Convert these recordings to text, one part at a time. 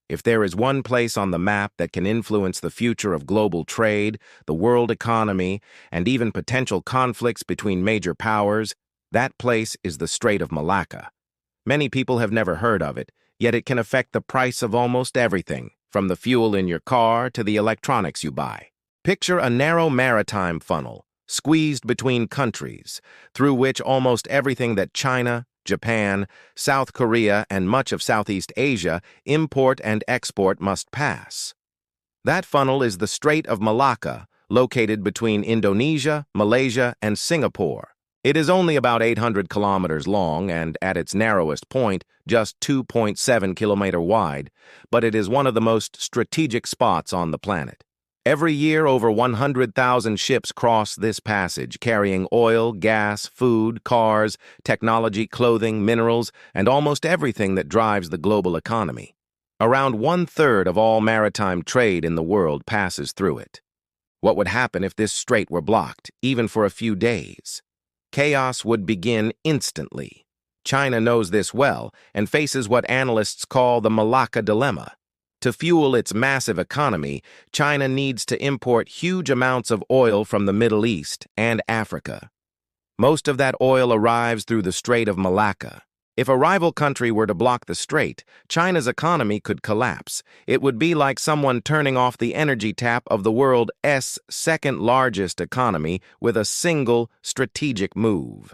If there is one place on the map that can influence the future of global trade, the world economy, and even potential conflicts between major powers, that place is the Strait of Malacca. Many people have never heard of it, yet it can affect the price of almost everything, from the fuel in your car to the electronics you buy. Picture a narrow maritime funnel, squeezed between countries, through which almost everything that China, Japan, South Korea, and much of Southeast Asia import and export must pass. That funnel is the Strait of Malacca, located between Indonesia, Malaysia, and Singapore. It is only about 800 kilometers long and, at its narrowest point, just 2.7 kilometers wide, but it is one of the most strategic spots on the planet. Every year, over 100,000 ships cross this passage, carrying oil, gas, food, cars, technology, clothing, minerals, and almost everything that drives the global economy. Around 1/3 of all maritime trade in the world passes through it. What would happen if this strait were blocked, even for a few days? Chaos would begin instantly. China knows this well and faces what analysts call the Malacca dilemma. To fuel its massive economy, China needs to import huge amounts of oil from the Middle East and Africa. Most of that oil arrives through the Strait of Malacca. If a rival country were to block the strait, China's economy could collapse. It would be like someone turning off the energy tap of the world's second-largest economy with a single strategic move.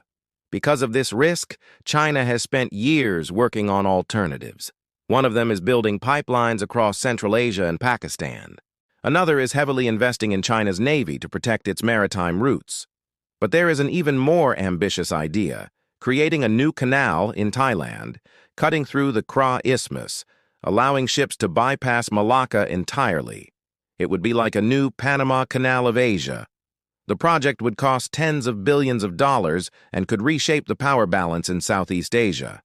Because of this risk, China has spent years working on alternatives. One of them is building pipelines across Central Asia and Pakistan. Another is heavily investing in China's navy to protect its maritime routes. But there is an even more ambitious idea, creating a new canal in Thailand, cutting through the Kra Isthmus, allowing ships to bypass Malacca entirely. It would be like a new Panama Canal of Asia. The project would cost tens of billions of dollars and could reshape the power balance in Southeast Asia.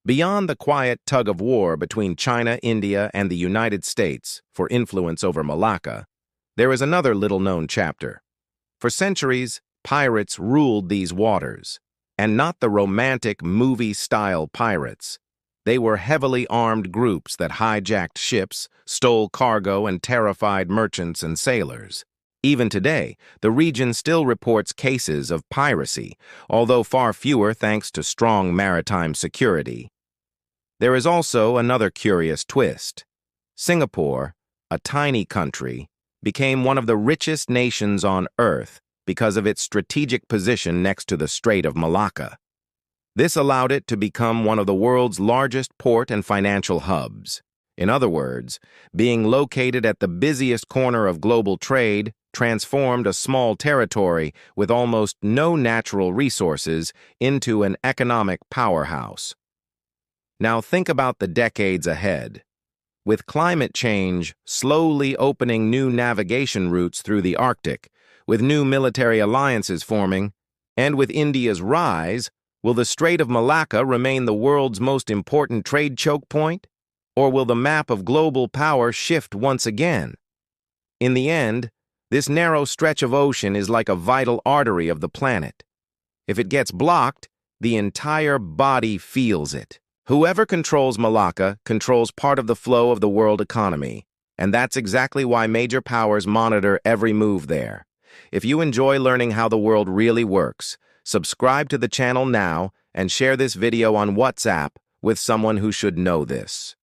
Beyond the quiet tug-of-war between China, India, and the United States for influence over Malacca, there is another little-known chapter. For centuries, pirates ruled these waters, and not the romantic movie-style pirates. They were heavily armed groups that hijacked ships, stole cargo, and terrified merchants and sailors. Even today, the region still reports cases of piracy, although far fewer thanks to strong maritime security. There is also another curious twist. Singapore, a tiny country, became one of the richest nations on Earth because of its strategic position next to the Strait of Malacca. This allowed it to become one of the world's largest port and financial hubs. In other words, being located at the busiest corner of global trade transformed a small territory with almost no natural resources into an economic powerhouse. Now think about the decades ahead. With climate change slowly opening new navigation routes through the Arctic, with new military alliances forming, and with India's rise, will the Strait of Malacca remain the world's most important trade choke point? Or will the map of global power shift once again? In the end, this narrow stretch of ocean is like a vital artery of the planet. If it gets blocked, the entire body feels it. Whoever controls Malacca controls part of the flow of the world economy, and that's exactly why major powers monitor every move there. If you enjoy learning how the world really works, subscribe to the channel now and share this video on WhatsApp with someone who should know this.